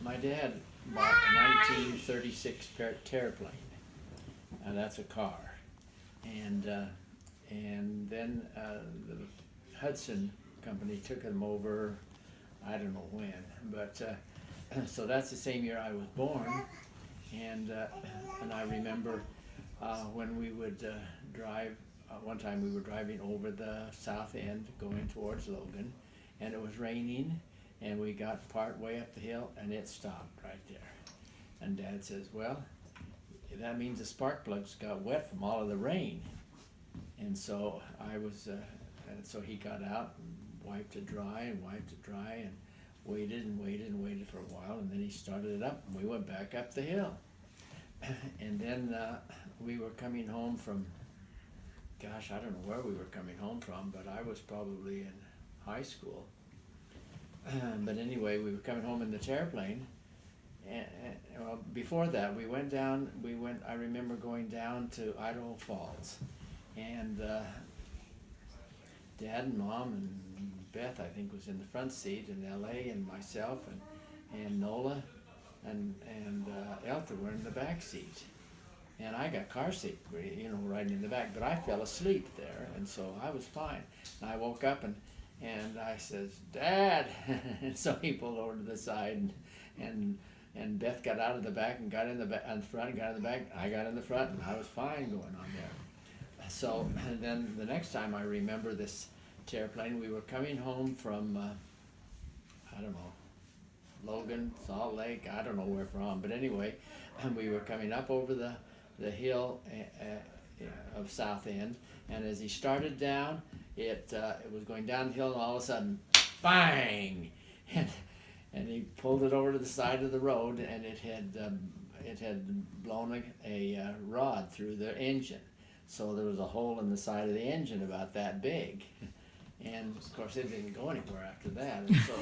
My dad bought a 1936 Terraplane, and that's a car. And then the Hudson Company took them over, I don't know when, but so that's the same year I was born. And I remember when we would drive. One time we were driving over the south end going towards Logan, and it was raining, and we got part way up the hill, and it stopped right there. And Dad says, well, that means the spark plugs got wet from all of the rain. And so and so he got out and wiped it dry and waited and waited and waited for a while, and then he started it up, and we went back up the hill. And then we were coming home from, gosh, I don't know where we were coming home from, but I was probably in high school. But anyway, we were coming home in the Terraplane, and well, before that, I remember going down to Idaho Falls, and Dad and Mom and Beth, I think, was in the front seat, and L.A. and myself and Nola and Eltha were in the back seat. And I got car seat, riding in the back, but I fell asleep there, and so I was fine. And I woke up and I says, Dad, and so he pulled over to the side, and Beth got out of the back and got in the front and got in the back. I got in the front, and I was fine going on there. So then the next time I remember this Terraplane, we were coming home from, I don't know, Logan, Salt Lake, I don't know where from, but anyway, we were coming up over the hill of South End, and as he started down, it was going down the hill, and all of a sudden, bang! And he pulled it over to the side of the road, and it had blown a rod through the engine, so there was a hole in the side of the engine about that big. And of course, it didn't go anywhere after that. And so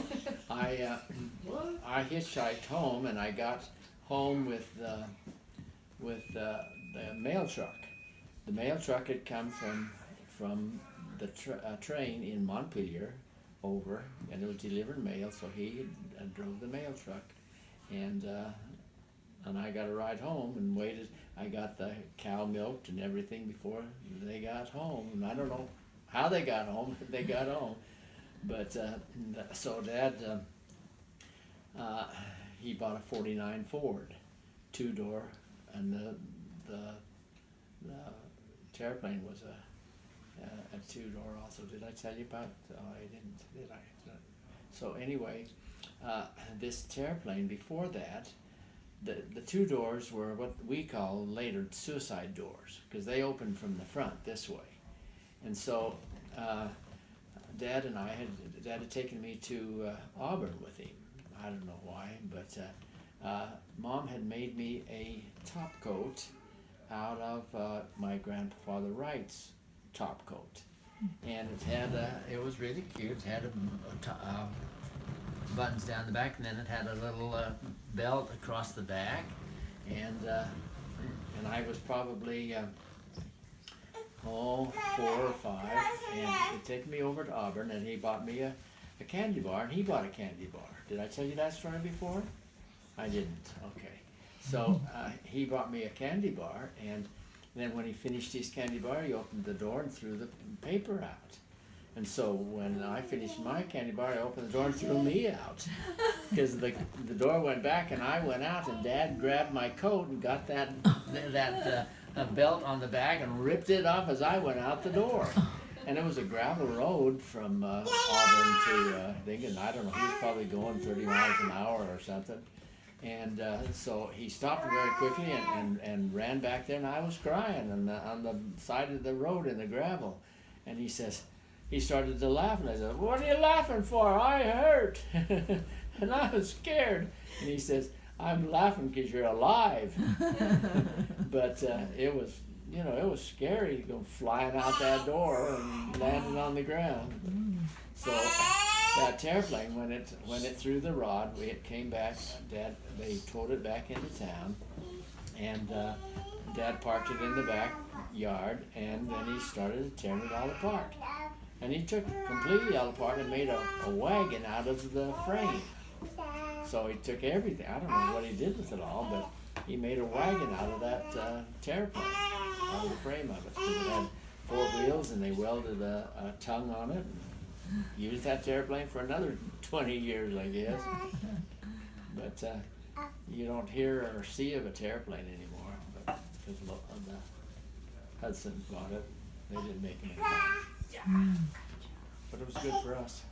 I hitchhiked home, and I got home with the mail truck. The mail truck had come from the train in Montpelier over, and it was delivering mail. So he drove the mail truck, and I got a ride home and waited. I got the cow milked and everything before they got home, and I don't know how they got home. They got home, but so Dad he bought a '49 Ford, 2-door, and the Terraplane was a 2-door also. Did I tell you about? Oh, I didn't. Did I? So anyway, this Terraplane before that, the 2 doors were what we call later suicide doors, because they opened from the front this way. And so Dad had taken me to Auburn with him. I don't know why, but Mom had made me a top coat out of my grandfather Wright's top coat, and it was really cute. It had buttons down the back, and then it had a little belt across the back, and I was probably 4 or 5, and he'd taken me over to Auburn, and he bought me a candy bar, and he bought a candy bar. Did I tell you that story before? I didn't. Okay. So he bought me a candy bar, and then when he finished his candy bar, he opened the door and threw the paper out. And so when I finished my candy bar, I opened the door and threw me out, because the door went back and I went out, and Dad grabbed my coat and got that belt on the back and ripped it off as I went out the door. And it was a gravel road from Auburn to Lincoln. I don't know, he was probably going 30 miles an hour or something. And so he stopped very quickly and ran back there, and I was crying on the side of the road in the gravel. And he started to laugh, and I said, "What are you laughing for? I hurt." And I was scared. And he says, "I'm laughing because you're alive." But it was scary to go flying out that door and landing on the ground. So that Terraplane, when it threw the rod, it came back. They towed it back into town, and Dad parked it in the backyard, and then he started tearing it all apart. And he took it completely all apart and made a wagon out of the frame. So he took everything. I don't know what he did with it all, but he made a wagon out of that terraplane, out of the frame of it. 'Cause it had 4 wheels, and they welded a tongue on it. And used that terraplane for another 20 years, I guess. But you don't hear or see of a terraplane anymore, but because the Hudson's bought it, they didn't make it anymore. But it was good for us.